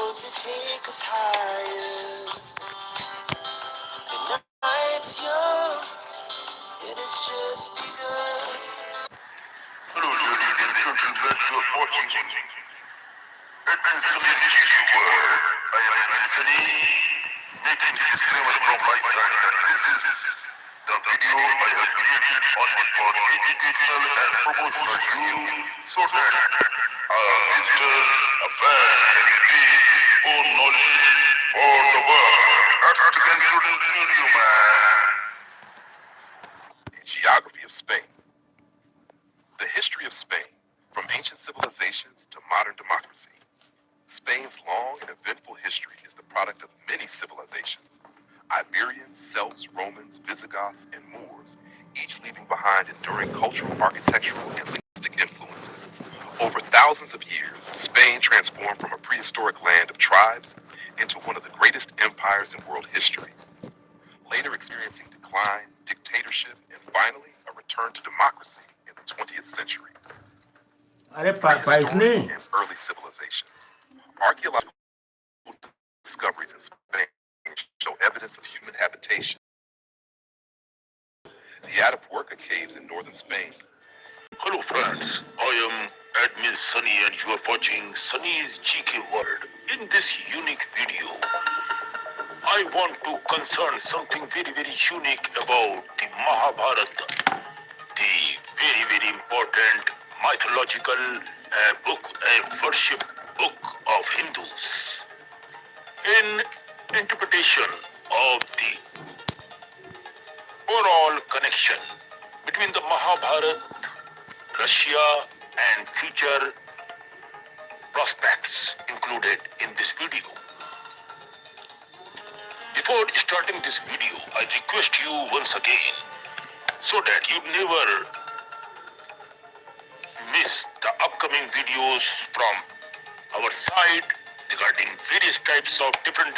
Rainbows that take us higher. The night's young, it has just begun. Hello, ladies and gentlemen, you are watching Anthony's World. I am Anthony, making disclaimer from my side that this is the video I have created on the for educational and promotional use, so that a visitor, a fan can gain more knowledge for the world. That's the concluding video, man. Geography of Spain. The history of Spain, from ancient civilizations to modern democracy. Spain's long and eventful history is the product of many civilizations: Iberians, Celts, Romans, Visigoths, and Moors, each leaving behind enduring cultural, architectural, and linguistic influences. Over thousands of years, Spain transformed from a prehistoric land of tribes into one of the greatest empires in world history, later experiencing decline, dictatorship, and finally a return to democracy in the 20th century. Prehistoric and early civilizations. Archaeological discoveries in Spain show evidence of human habitation. The Atapuerca caves in northern Spain. Hello friends, I am Admin Sunny and you are watching Sunny's GK World. In this unique video, I want to concern something very unique about the Mahabharata, the very important mythological book, worship book of Hindus. In interpretation of the overall connection between the Mahabharata, Russia, and future prospects included in this video. Before starting this video, I request you once again, so that you never miss the upcoming videos from our side regarding various types of different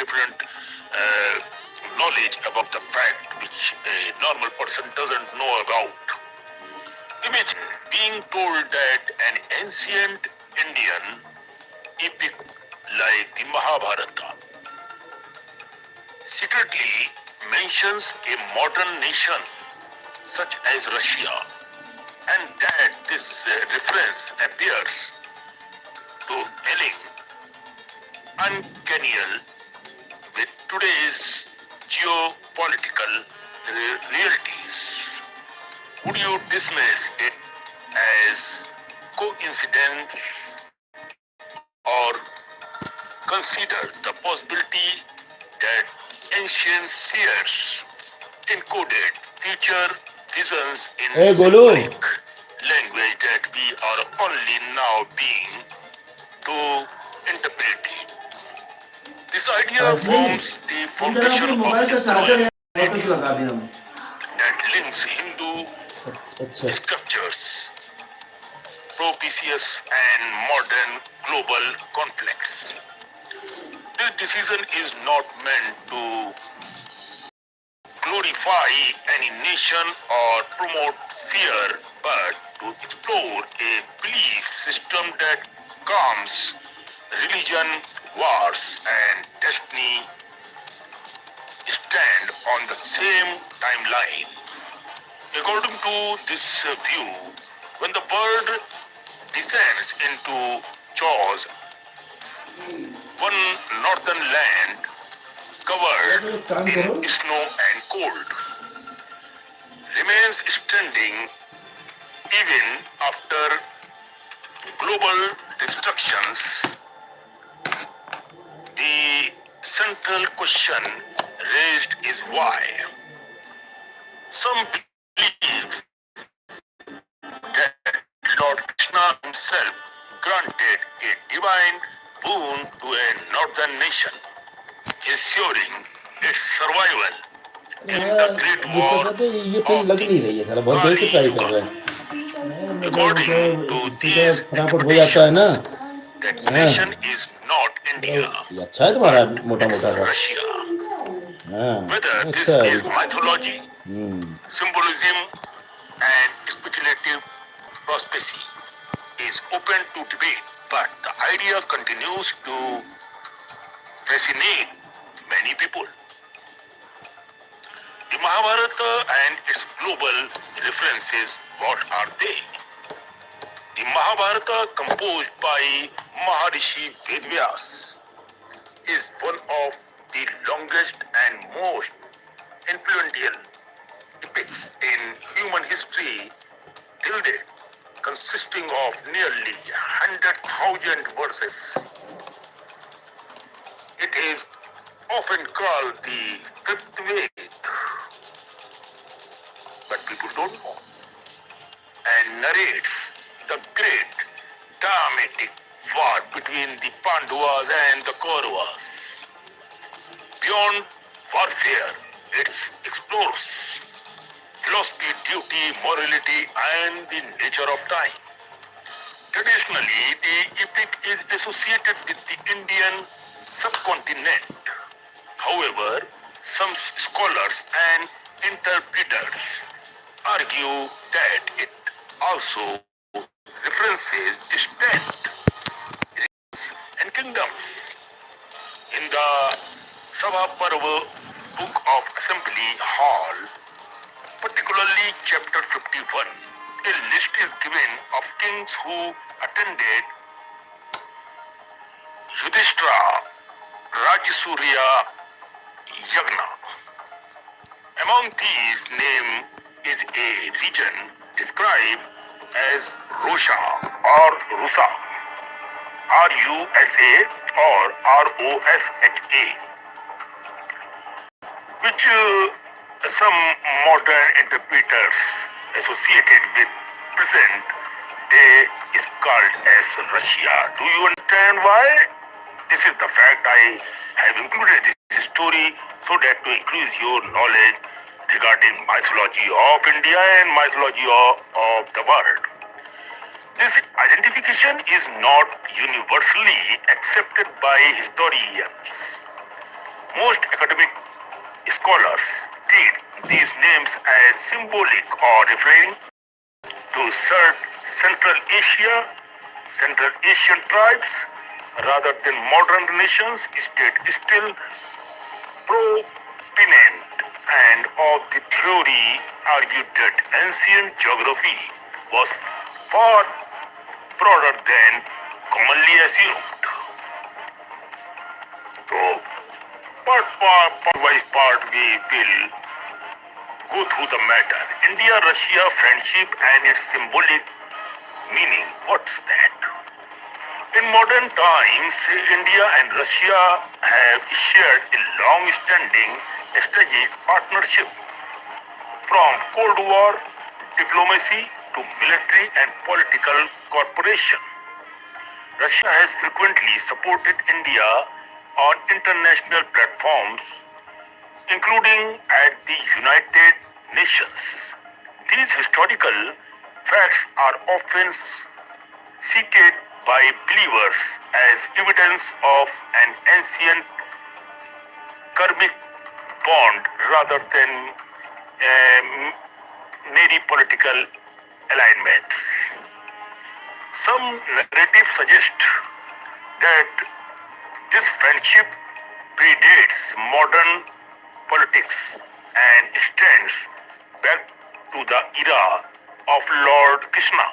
knowledge about the fact which a normal person doesn't know about. Imagine being told that an ancient Indian epic like the Mahabharata secretly mentions a modern nation such as Russia, and that this reference appears to align uncannily with today's geopolitical realities. Would you dismiss it as coincidence or consider the possibility that ancient seers encoded future visions in symbolic language that we are only now being to interpret it? This idea forms the foundation of the that links Hindu scriptures, propitious and modern global conflicts. This decision is not meant to glorify any nation or promote fear, but to explore a belief system that calms religion, wars, and destiny stand on the same timeline. According to this view, when the bird descends into jaws, one northern land covered in snow and cold remains standing even after global destructions. The central question raised is why. Some believe that Lord Krishna himself granted a divine boon to a northern nation, ensuring its survival in the Great War of the Kali Yuga. According to these interpretations, that nation is not India, but it's Russia. Whether this is mythology, symbolism, and speculative prophecy is open to debate, but the idea continues to fascinate many people. The Mahabharata and its global references, what are they? The Mahabharata, composed by Maharishi Vedvyas, is one of the longest and most influential epics in human history till date, consisting of nearly 100,000 verses. It is often called the fifth Ved, but people don't know, and narrates the great dramatic war between the Pandavas and the Kauravas. Beyond warfare, it explores philosophy, duty, morality, and the nature of time. Traditionally, the epic is associated with the Indian subcontinent. However, some scholars and interpreters argue that it also references distant and kingdoms. In the Sabha Parva Book of Assembly Hall, particularly chapter 51, a list is given of kings who attended Yudhishthira Rajasuria Yagna. Among these names is a region described as Russia or Rusa, R-U-S-A or R-O-S-H-A, which some modern interpreters associated with present day is called as Russia. Do you understand why? This is the fact I have included this story so that to increase your knowledge regarding mythology of India and mythology of the world. This identification is not universally accepted by historians. Most academic scholars treat these names as symbolic or referring to Central Asia, Central Asian tribes, rather than modern nations, state still proponent and of the theory argued that ancient geography was far broader than commonly assumed. So, part we will go through the matter. India-Russia friendship and its symbolic meaning. What's that? In modern times, India and Russia have shared a long-standing strategic partnership from Cold War diplomacy to military and political cooperation. Russia has frequently supported India on international platforms, including at the United Nations. These historical facts are often cited by believers as evidence of an ancient karmic bond rather than mere political alignments. Some narratives suggest that this friendship predates modern politics and extends back to the era of Lord Krishna.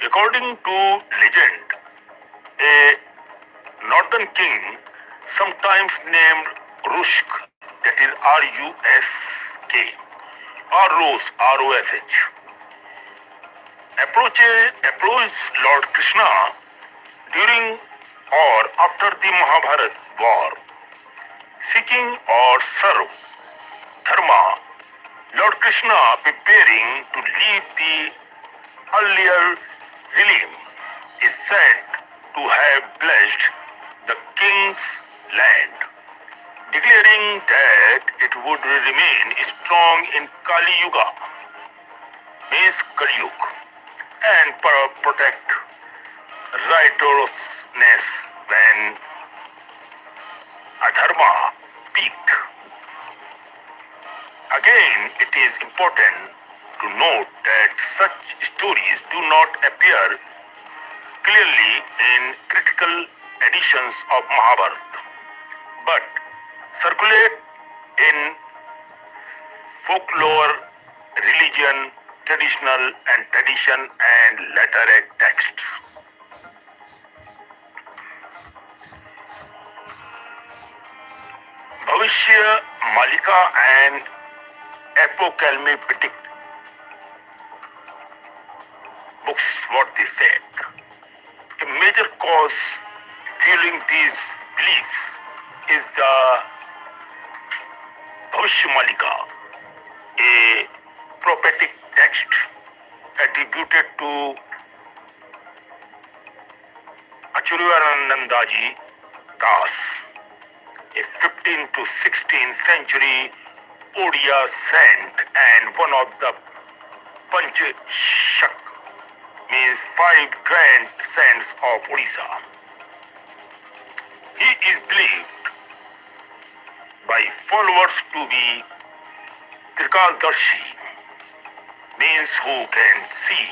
According to legend, a northern king, sometimes named Rushk, that is R-U-S-K, or Rose, R-O-S-H, approached Lord Krishna during or after the Mahabharata war, seeking or serve dharma. Lord Krishna, preparing to leave the earlier realm, is said to have blessed the king's land, declaring that it would remain strong in Kali Yuga, means Kali Yuga, and protect righteousness when adharma peaked. Again, it is important to note that such stories do not appear clearly in critical editions traditions of Mahabharata, but circulate in folklore, religion, tradition and literary text. Bhavishya, Malika and apocalyptic books, what they said. A major cause fueling these beliefs is the Bhavishya Malika, a prophetic text attributed to Acharyanandaji Das, a 15th to 16th century Odia saint and one of the Panchashak, means 5 grand saints of Odisha. He is believed by followers to be Trikaldarshi, means who can see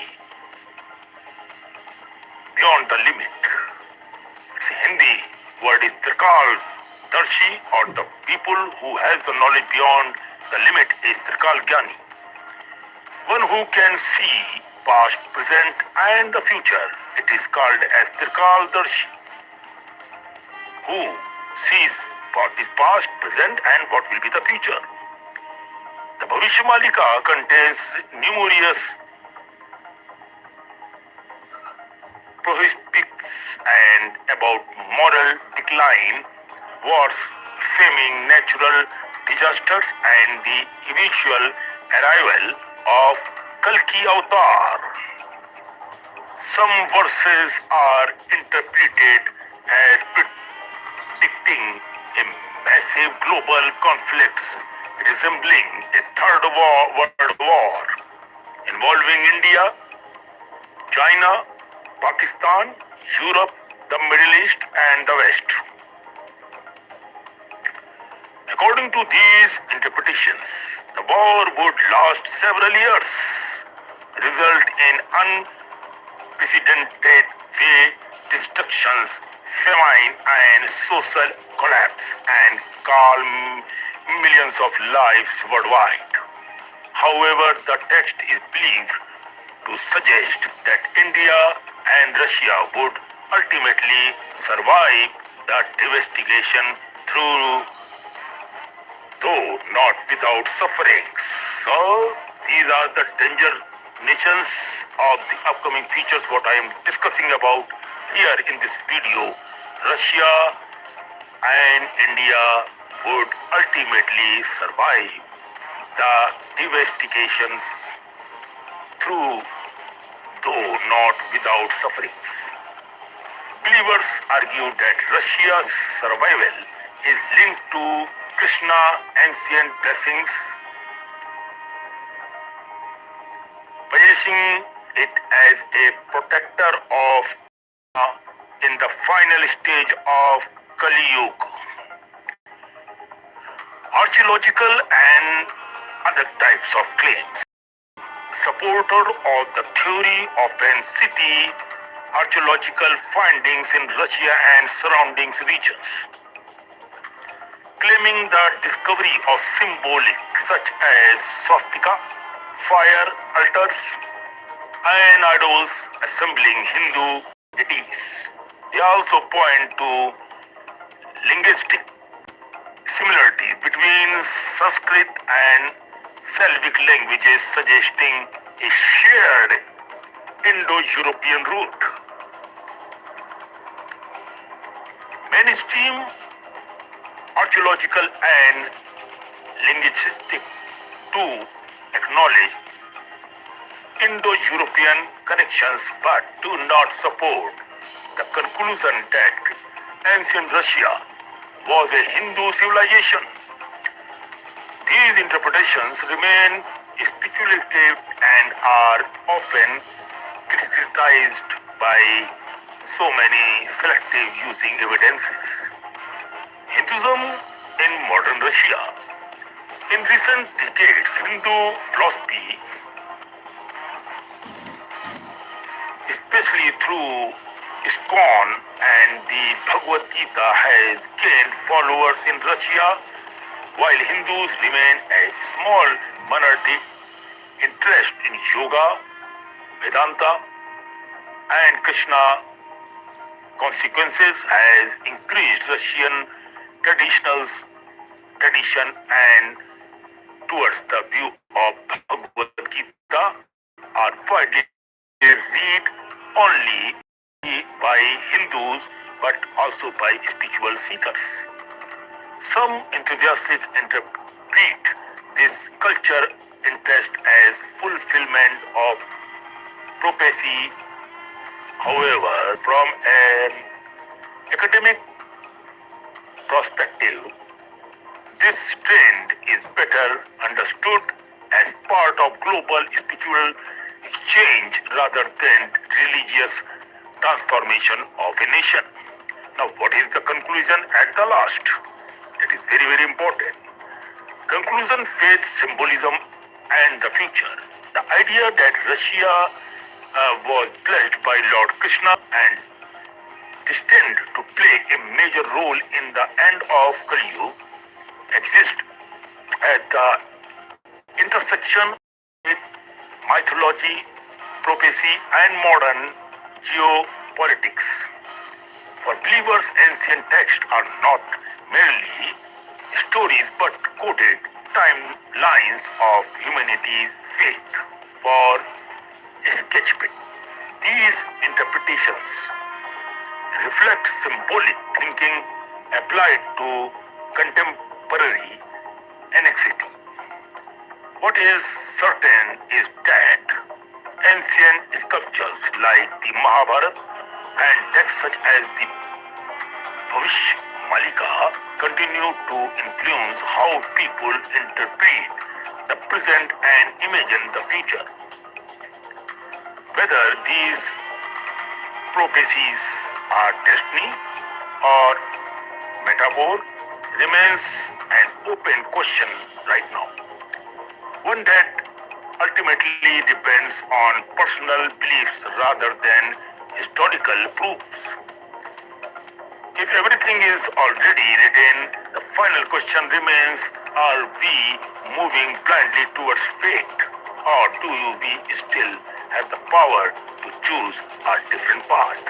beyond the limit. Its Hindi word is Trikaldarshi, or the people who has the knowledge beyond the limit is Trikalgyani. One who can see past, present and the future. It is called as Trikaldarshi, who sees what is past, present and what will be the future. The Bhavishya Malika contains numerous prophetics and about moral decline, wars, famine, natural disasters and the eventual arrival of Kalki Avatar. Some verses are interpreted as predicting a massive global conflict resembling a third world war involving India, China, Pakistan, Europe, the Middle East and the West. According to these interpretations, the war would last several years, result in unprecedented destructions, famine and social collapse, and calm millions of lives worldwide. However, the text is believed to suggest that India and Russia would ultimately survive the devastation through, though not without suffering. So, these are the danger nations of the upcoming features what I am discussing about here in this video. Russia and India would ultimately survive the devastations through, though not without suffering. Believers argue that Russia's survival is linked to Krishna ancient blessings, placing it as a protector of in the final stage of Kali Yuga. Archaeological and other types of claims. Supporter of the theory of an city, archaeological findings in Russia and surrounding regions, claiming the discovery of symbolic such as swastika, fire altars, and idols assembling Hindu deities. They also point to linguistic similarities between Sanskrit and Slavic languages, suggesting a shared Indo-European root. Mainstream archaeological and linguistic too acknowledge Indo-European connections but do not support the conclusion that ancient Russia was a Hindu civilization. These interpretations remain speculative and are often criticized by so many selective using evidences. Hinduism in modern Russia. In recent decades, Hindu philosophy, especially through ISKCON and the Bhagavad Gita has gained followers in Russia, while Hindus remain a small minority. Interest in yoga, Vedanta, and Krishna consequences has increased Russian tradition and towards the view of Bhagavad Gita are widely read only by Hindus but also by spiritual seekers. Some enthusiasts interpret this culture interest as fulfillment of prophecy. However, from an academic perspective, this trend is better understood as part of global spiritual exchange rather than religious transformation of a nation. Now, what is the conclusion at the last? It is very, very important. Conclusion, faith, symbolism, and the future. The idea that Russia was blessed by Lord Krishna and destined to play a major role in the end of Kali Yuga exists at the intersection with mythology, prophecy, and modern geopolitics. For believers, ancient texts are not merely stories but coded timelines of humanity's faith. For sketchbook, these interpretations reflect symbolic thinking applied to contemporary anxiety. What is certain is that ancient sculptures like the Mahabharata and texts such as the Malika continue to influence how people interpret the present and imagine the future. Whether these prophecies are destiny or metaphor remains an open question right now. One that ultimately depends on personal beliefs rather than historical proofs. If everything is already written, the final question remains, are we moving blindly towards fate, or do we still have the power to choose a different path?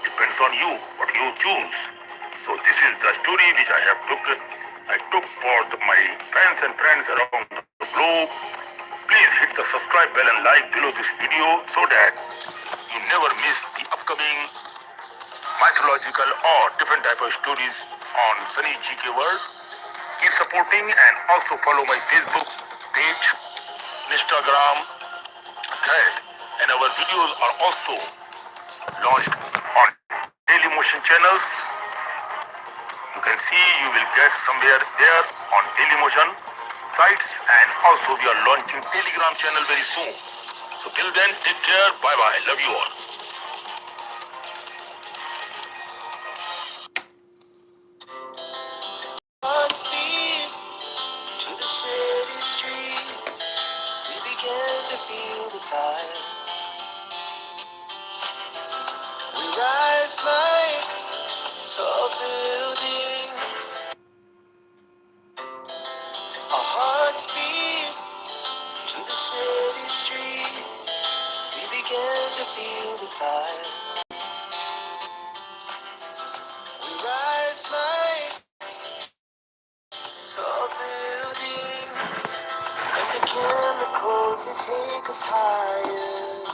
Depends on you, what you choose. So this is the story which I took for my fans and friends around the globe. Please hit the subscribe bell and like below this video so that you never miss the upcoming mythological or different type of stories on Sunny GK World. Keep supporting and also follow my Facebook page, Instagram, thread, and our videos are also launched on Daily Motion channels. You can see you will get somewhere there on Daily Motion sites, and also we are launching Telegram channel very soon. So till then, take care, bye bye, love you all. Hearts beat to the city streets. We began to feel the fire. We rise like tall buildings. Our hearts beat to the city streets. We began to feel the fire. We rise like tall buildings. As the chemicals they take us higher.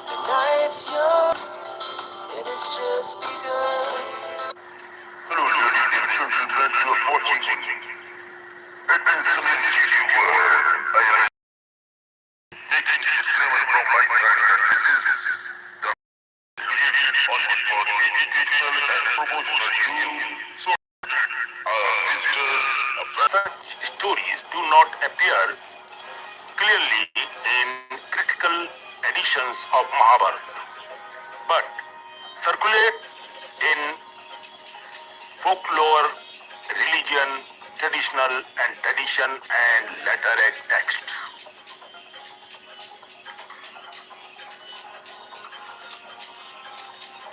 The night's young, it has just begun. Hello, ladies and gentlemen, you are watching MYTHOLOGICAL World. I am making a disclaimer from my side that this is the created on the spot educational and promotional use. So, stories do not appear clearly in critical editions of Mahabharata, but circulate in folklore, religion, traditional and tradition and literary text.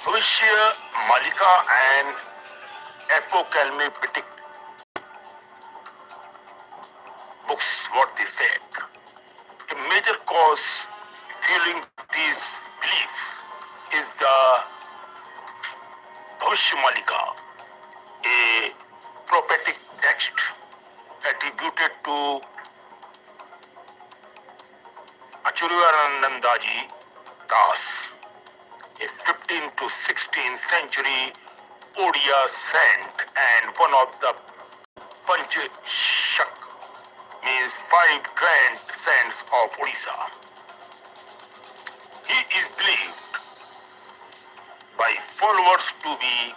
Prussia, Malika and apocalyptic books, what they said. A major cause fueling these beliefs is the Bhavishya Malika, a prophetic text attributed to Acharyanandaji Das, a 15th to 16th century Odia saint and one of the Panchashak, means five grand saints of Odisha. He is believed by followers to be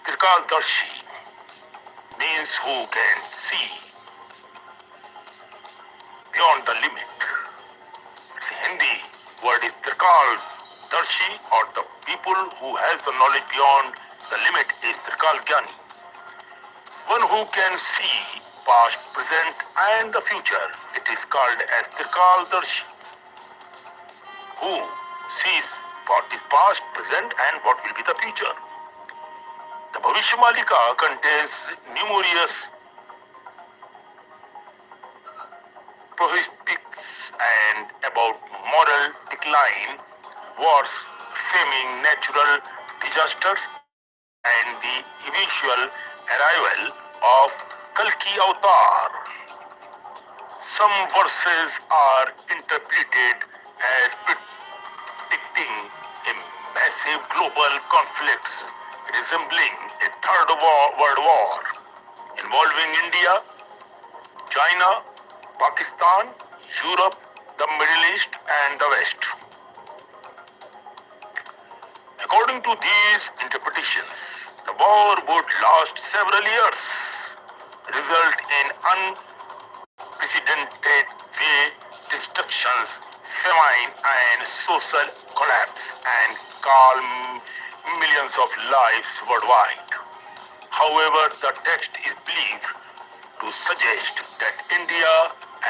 Trikaldarshi, means who can see beyond the limit. Its Hindi word is Trikaldarshi, or the people who has the knowledge beyond the limit is Trikalgyani. One who can see past, present and the future. It is called as Trikaldarshi, who sees what is past, present and what will be the future. The Bhavishya Malika contains numerous prophetics and about moral decline, wars, famine, natural disasters, and the eventual arrival of Kalki Avatar. Some verses are interpreted as predicting a massive global conflict resembling a third world war involving India, China, Pakistan, Europe, the Middle East and the West. According to these interpretations, the war would last several years, result in unprecedented destructions, famine and social collapse, and calm millions of lives worldwide. However, the text is believed to suggest that India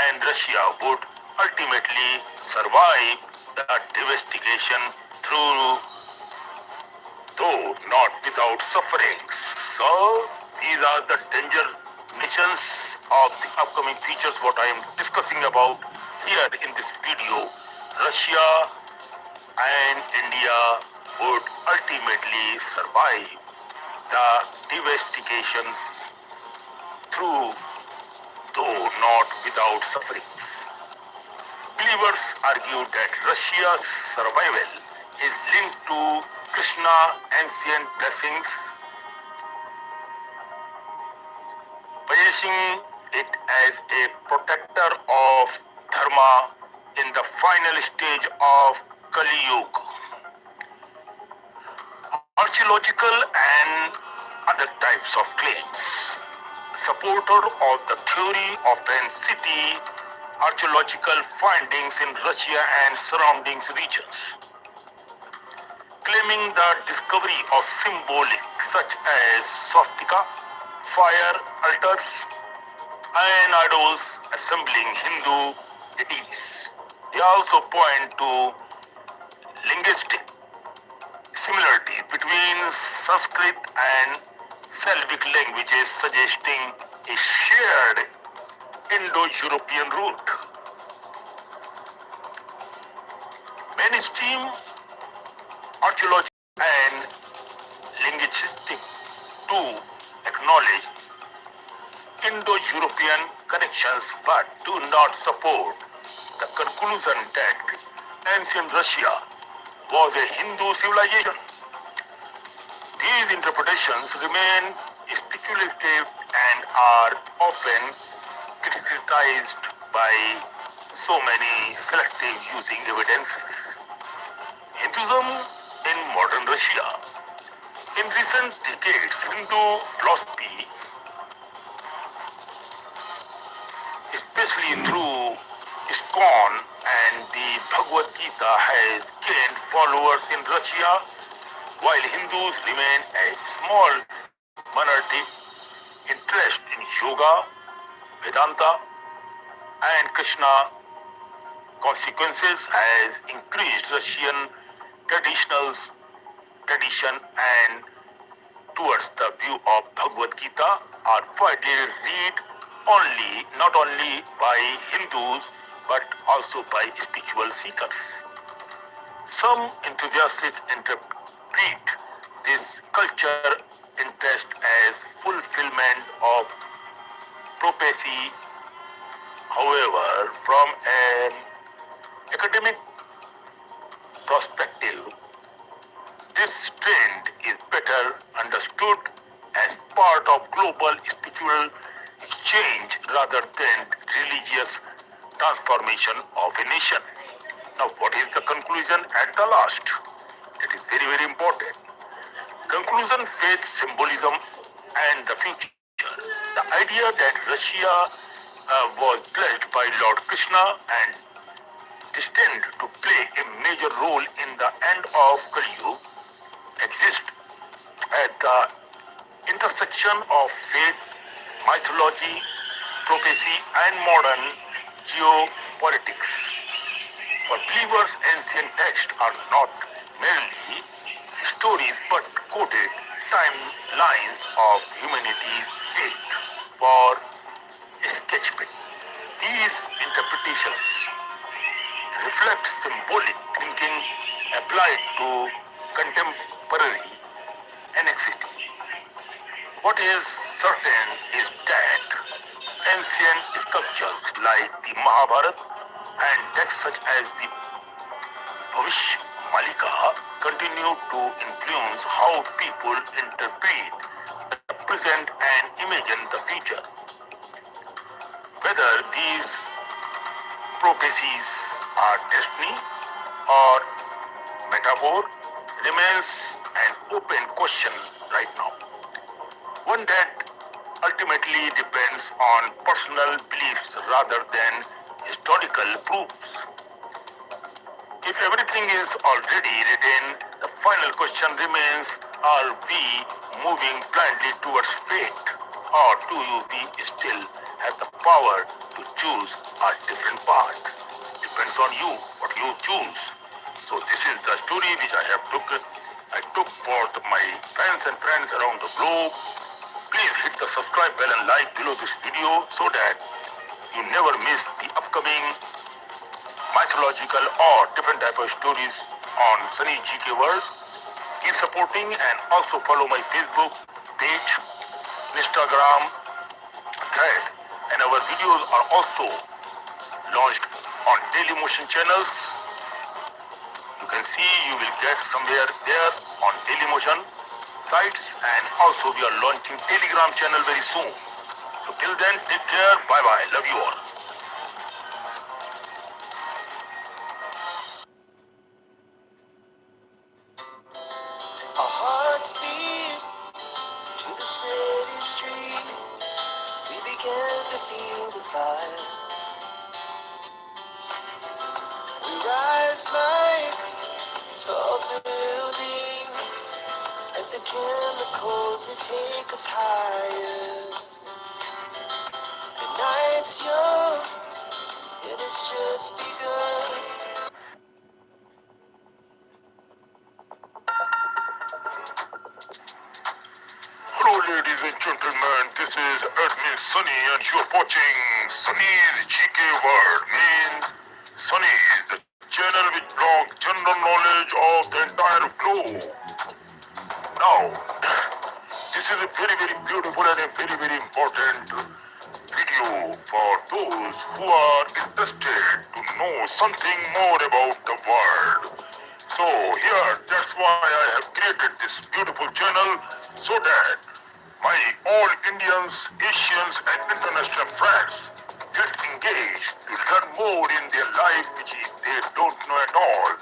and Russia would ultimately survive the devastation through, though not without suffering. So, these are the danger nations of the upcoming features what I am discussing about here in this video. Russia and India would ultimately survive the devastations through, though not without suffering. Believers argue that Russia's survival is linked to Krishna's ancient blessings, placing it as a protector of dharma in the final stage of Kali Yuga. Archaeological and other types of claims. Supporter of the theory of an city, archaeological findings in Russia and surrounding regions, claiming the discovery of symbolic such as swastika, fire altars, and idols assembling Hindu deities. They also point to linguistic similarities between Sanskrit and Slavic languages, suggesting a shared Indo-European root. Mainstream archaeology and linguistic too acknowledge Indo-European connections but do not support the conclusion that ancient Russia was a Hindu civilization. These interpretations remain speculative and are often criticized by so many selective using evidences. Hinduism in modern Russia. In recent decades, Hindu philosophy, especially through ISKCON and the Bhagavad Gita, has gained followers in Russia, while Hindus remain a small minority. Interest in yoga, Vedanta, and Krishna consequences has increased Russian tradition and towards the view of Bhagavad Gita are widely read not only by Hindus but also by spiritual seekers. Some enthusiasts interpret this culture interest as fulfillment of prophecy. However, from an academic perspective, this trend is better understood as part of global spiritual exchange rather than religious transformation of a nation. Now, what is the conclusion at the last? It is very, very important. Conclusion, faith, symbolism, and the future. The idea that Russia was blessed by Lord Krishna and destined to play a major role in the end of Kali Yuga exists at the intersection of faith, mythology, prophecy, and modern geopolitics. For believers, ancient texts are not merely stories but coded timelines of humanity's fate for sketchbook. These interpretations reflect symbolic thinking applied to contemporary anxiety. What is certain is that ancient sculptures like the Mahabharata and texts such as the Malika continue to influence how people interpret the present and imagine the future. Whether these prophecies are destiny or metaphor remains an open question right now. One that ultimately depends on personal beliefs rather than historical proofs. If everything is already written, the final question remains, are we moving blindly towards fate, or do we still have the power to choose a different path? Depends on you, what you choose. So this is the story which I took for my fans and friends around the globe. Please hit the subscribe bell and like below this video so that you never miss the upcoming mythological or different type of stories on Sunny GK World. Keep supporting and also follow my Facebook page, Instagram, thread, and our videos are also launched on Daily Motion channels. You can see you will get somewhere there on Daily Motion sites, and also we are launching Telegram channel very soon. So till then, take care, bye bye, love you all. Our hearts beat to the city streets. We began to feel the fire. We rise like tall buildings as the chemicals that take us higher. The night's young, it has just begun. Hello ladies and gentlemen, this is Admin Sunny and you're watching Sunny's GK World. Means Sunny is the channel which blogs general knowledge of the entire globe. Now, this is a very, very beautiful and a very, very important video for those who are interested to know something more about the world. So here, that's why I have created this beautiful channel so that my all Indians, Asians and international friends get engaged to learn more in their life which they don't know at all.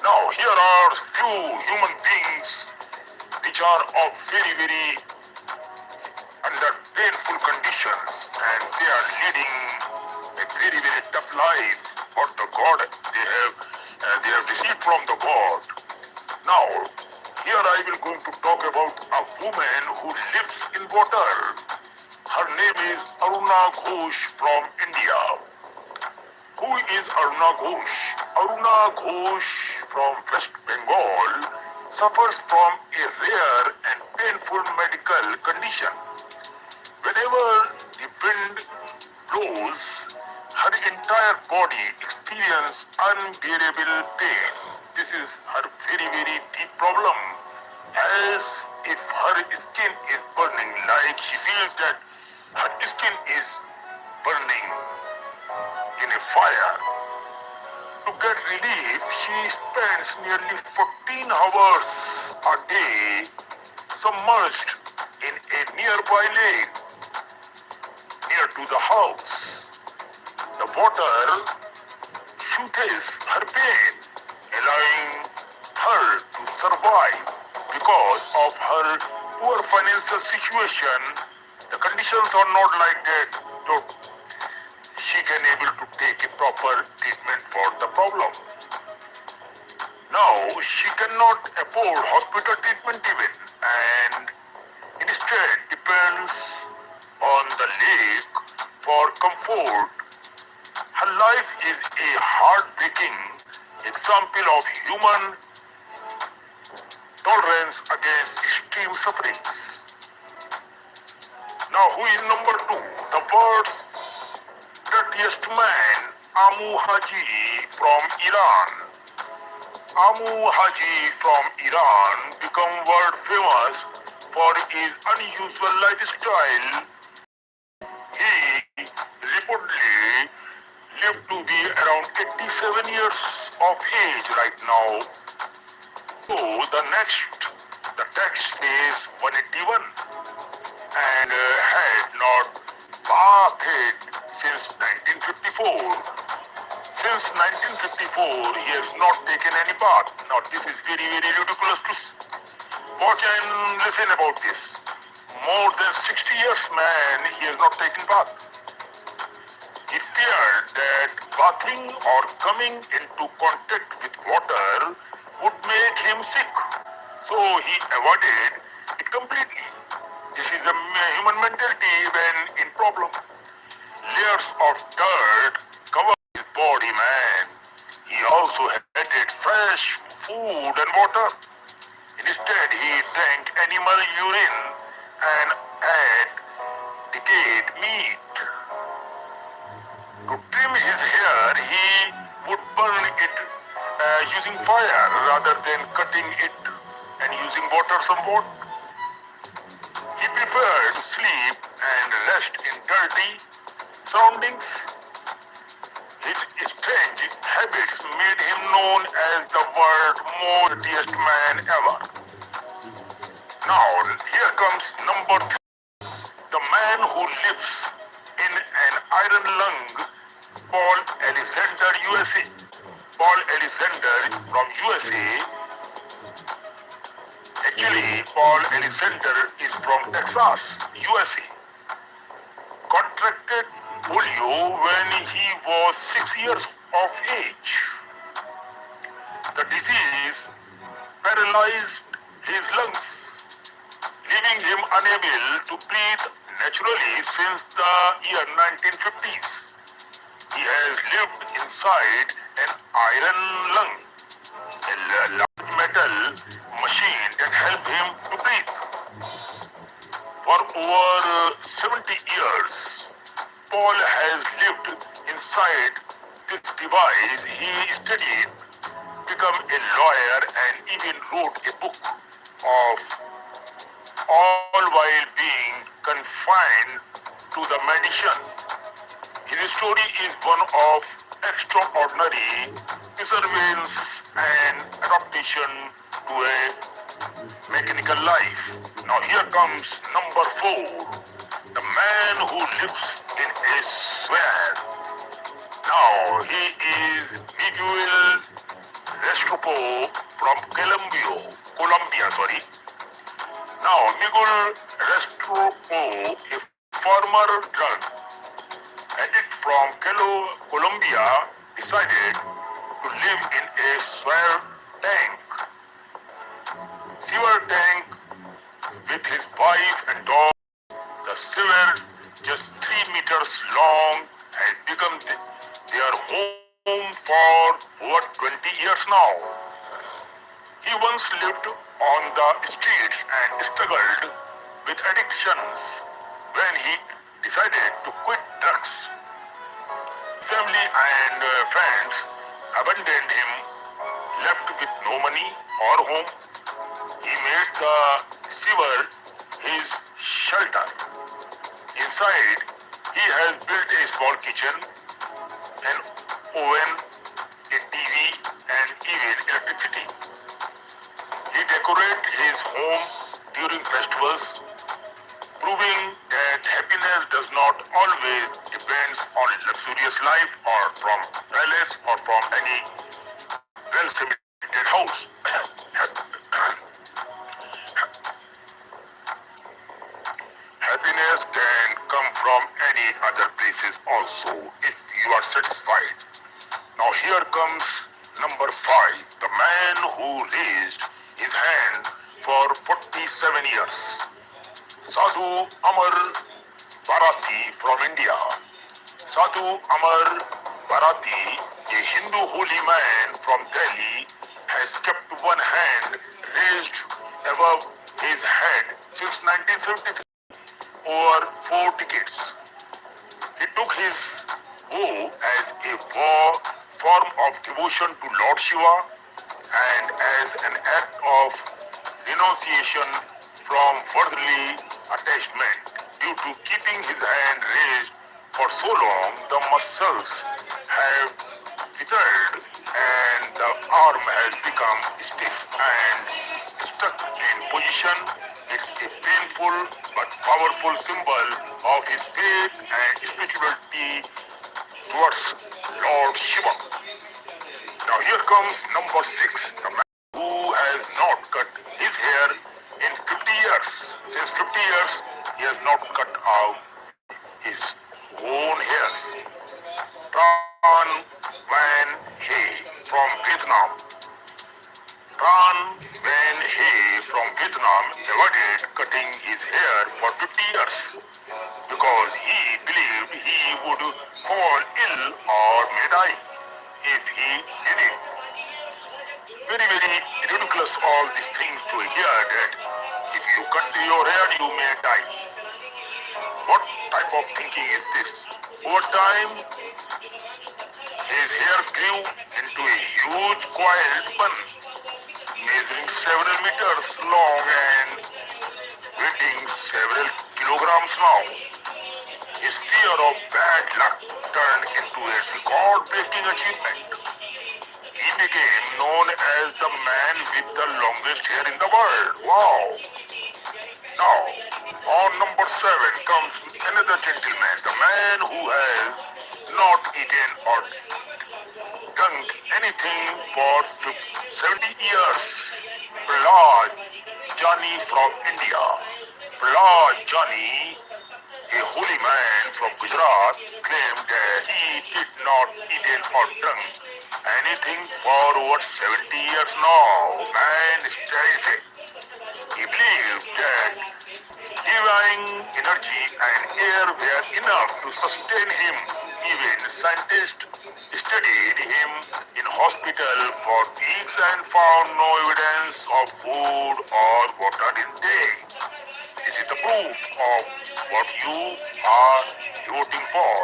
Now here are few human beings which are of very, very under painful conditions and they are leading a very, very tough life what the God they have received from the God. Now, here I will going to talk about a woman who lives in water. Her name is Aruna Ghosh from India. Who is Aruna Ghosh? Aruna Ghosh from West Bengal suffers from a rare and painful medical condition. Whenever the wind blows, her entire body experiences unbearable pain. This is her very, very deep problem. As if her skin is burning, like she feels that her skin is burning in a fire. To get relief, she spends nearly 14 hours a day submerged in a nearby lake near to the house. The water soothes her pain, allowing her to survive. Because of her poor financial situation, the conditions are not like that, so she can able to take a proper treatment for the problem. Now, she cannot afford hospital treatment even, and instead depends on the lake for comfort. Her life is a heartbreaking example of human tolerance against extreme sufferings. Now, who is number two? The world's dirtiest man, Amu Haji from Iran. Amu Haji from Iran became world famous for his unusual lifestyle. He reportedly lived to be around 87 years of age right now. So the text says 181 and had not bathed since 1954. Since 1954, he has not taken any bath. Now this is very, very ridiculous to watch and listen about this. More than 60 years, man, he has not taken bath. He feared that bathing or coming into contact with water would make him sick. So he avoided it completely. This is a human mentality when in problem. Layers of dirt cover his body, man. He also hated fresh food and water. Instead, he drank animal urine and ate decayed meat. To trim his hair, he would burn it using fire rather than cutting it and using water somewhat. He preferred to sleep and rest in dirty surroundings. His strange habits made him known as the world's most dirtiest man ever. Now, here comes number three. The man who lives in an iron lung, Paul Alexander, USA. Paul Alexander from USA. Actually, Paul Alexander is from Texas, USA. Contracted polio when he was 6 years of age. The disease paralyzed his lungs, leaving him unable to breathe naturally since the year 1950s. He has lived inside an iron lung, a large metal machine that helps him to breathe. For over 70 years, Paul has lived inside this device. He studied, became a lawyer, and even wrote a book of all while being confined to the medicine. His story is one of extraordinary perseverance and adaptation to a mechanical life. Now here comes number four, the man who lives in a swamp. Now he is Miguel Restrepo from Colombia. Now Miguel Restrepo, a former drug addict from Colombia, decided to live in a sewer tank with his wife and dog. The sewer, just 3 meters long, has become their home for over 20 years now. He once lived on the streets and struggled with addictions. When he decided to quit drugs, family and friends abandoned him, left with no money or home. He made the sewer his shelter. Inside, he has built a small kitchen, an oven, a TV, and even electricity. He decorates his home during festivals, proving that happiness does not always depend on luxurious life or from palace or from any well-cemented house. Happiness can come from any other places also if you are satisfied. Now here comes number 5, the man who raised his hand for 47 years. Sadhu Amar Bharati from India. Sadhu Amar Bharati, a Hindu holy man from Delhi, has kept one hand raised above his head since 1973, over 4 decades. He took his vow as a form of devotion to Lord Shiva and as an act of renunciation from worldly attachment. Due to keeping his hand raised for so long, the muscles have withered and the arm has become stiff and stuck in position. It's a painful but powerful symbol of his faith and spirituality towards Lord Shiva. Now here comes number 6, the man who has not cut his hair in 50 years. Since 50 years, he has not cut out his own hairs. Tran Van He from Vietnam. Tran Van He from Vietnam avoided cutting his hair for 50 years because he believed he would fall ill or may die if he did it. Very, very ridiculous all these things to hear that if you cut your hair you may die. What type of thinking is this? Over time, his hair grew into a huge coiled bun, measuring several meters long and weighing several kilograms now. His fear of bad luck turned into a record-breaking achievement. He became known as the man with the longest hair in the world. Wow! Now, on number 7 comes another gentleman, the man who has not eaten or drunk anything for 70 years. Prahlad Jani from India. Prahlad Jani, a holy man from Gujarat, claimed that he did not eat or drink anything for over 70 years now. Man stayed fit. He believed that divine energy and air were enough to sustain him. Even scientists studied him in hospital for weeks and found no evidence of food or water intake. This is the proof of what you are voting for.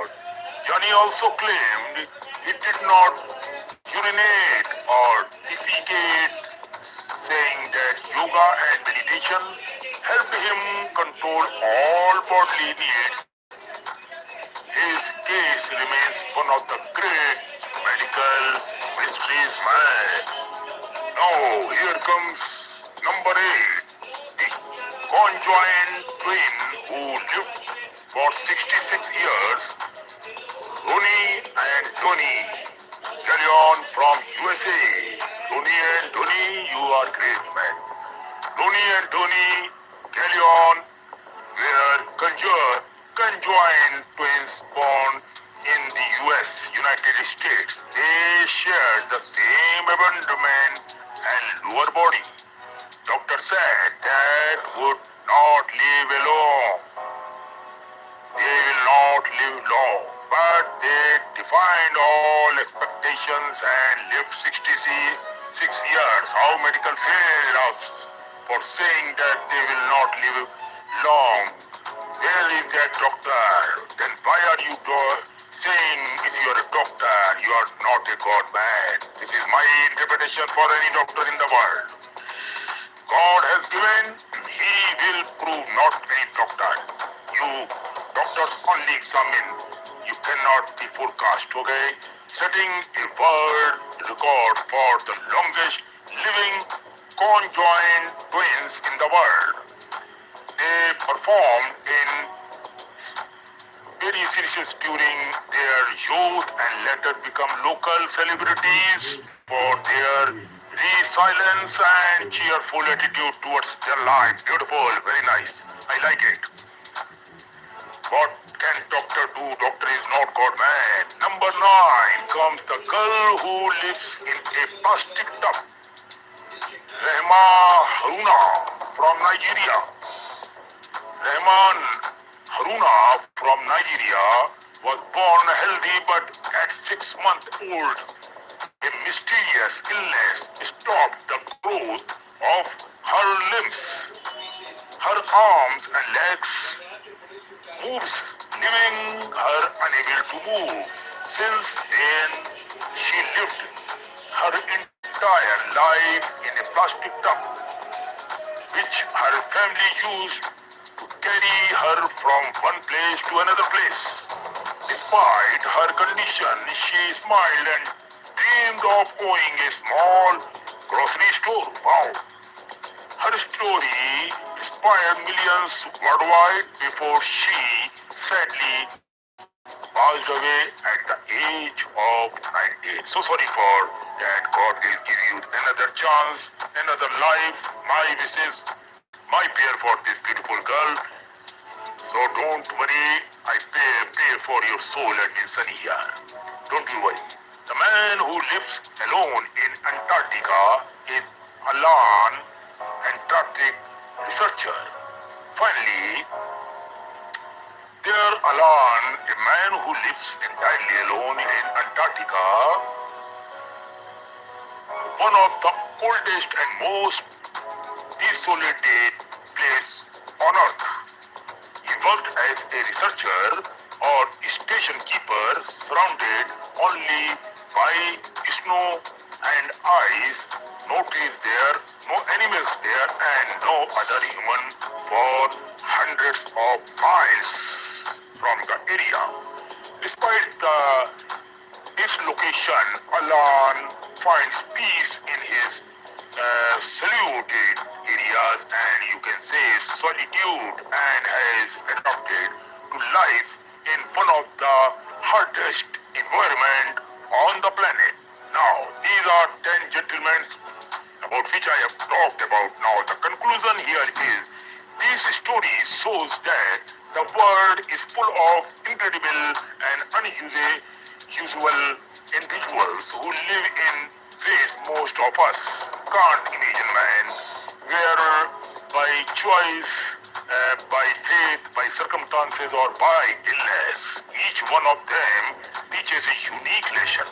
Johnny also claimed he did not urinate or defecate, saying that yoga and meditation helped him control all bodily needs. His case remains one of the great medical mysteries, man. Now, here comes number 8, the conjoined twin who lived for 66 years, Ronnie and Tony Gallion from USA. Ronnie and Tony, you are great, man. Ronnie and Tony Gallion were conjoined twins born in the US, United States. They shared the same abdomen and lower body. Doctor said that would not live alone. They will not live long, but they defied all expectations and lived 66 6 years. How medical failed us for saying that they will not live long. Where is that doctor? Then why are you saying if you are a doctor, you are not a God man? This is my interpretation for any doctor in the world. God has given, he will prove not any doctor. You doctors only examine. You cannot be forecast, okay? Setting a world record for the longest living conjoined twins in the world. They performed in very serious during their youth and later become local celebrities for their resilience and cheerful attitude towards their life. Beautiful, very nice. I like it. What can doctor do? Doctor is not God man. Number 9 comes the girl who lives in a plastic tub. Rehma Haruna from Nigeria. Rehman Haruna from Nigeria was born healthy, but at 6 months old, a mysterious illness stopped the growth of her limbs. Her arms and legs moves, leaving her unable to move. Since then, she lived her entire life in a plastic tub, which her family used to carry her from one place to another place. Despite her condition, she smiled and dreamed of owning a small grocery store. Wow! Her story inspired millions worldwide before she sadly passed away at the age of 19. So sorry for that. God will give you another chance, another life. My wishes, my prayer for this beautiful girl. So don't worry, I pray for your soul and in sunny here. Don't you worry. The man who lives alone in Antarctica is Alan, Antarctic researcher. Finally, there Alan, a man who lives entirely alone in Antarctica, one of the coldest and most desolated place on earth. He worked as a researcher or station keeper, surrounded only by snow and ice. No trees there, no animals there, and no other human for hundreds of miles from the area. Despite this location, Alan finds peace in his secluded areas and you can say solitude, and has adapted to life in one of the hardest environment on the planet. Now, these are 10 gentlemen about which I have talked about. Now, the conclusion here is this story shows that the world is full of incredible and unusual individuals who live in ways most of us can't imagine, man. Whether by choice, by faith, by circumstances, or by illness, each one of them teaches a unique lesson.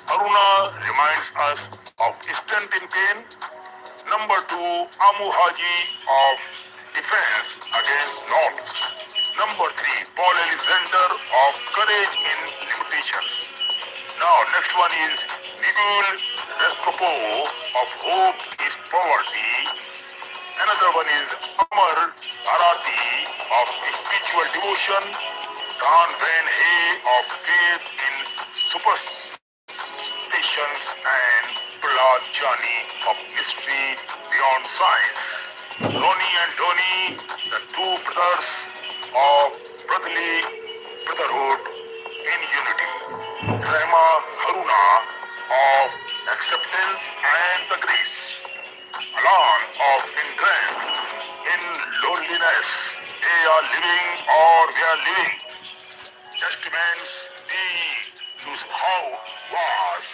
Aruna reminds us of strength in pain. Number 2, Amuhaji of defense against norms. Number 3, Paul Alexander of courage in limitations. Now, next one is Miguel Rescopo of hope is poverty. Another one is Amar Bharati of spiritual devotion. Dan Van Hay of faith in superstitions, and Prahlad Jani of mystery beyond science. Ronnie and Donnie, the two brothers of brotherhood in unity. Rehma Haruna of acceptance and the grace. Alan of endurance in loneliness. They are living or we are living. Testaments to how was.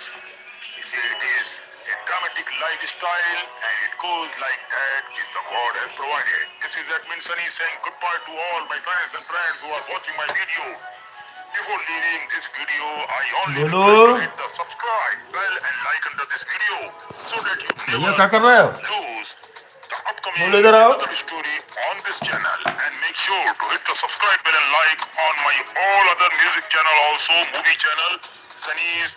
It is a dramatic lifestyle and it goes like that if the God has provided. This is Edmund Sunny saying goodbye to all my fans and friends who are watching my video. Before leaving this video, I only request to hit the subscribe bell and like under this video so that भैया क्या कर रहे हो? lose the upcoming बोलो इधर आओ। another story on this channel, and make sure to hit the subscribe bell and like on my all other music channel, also movie channel, Sunny's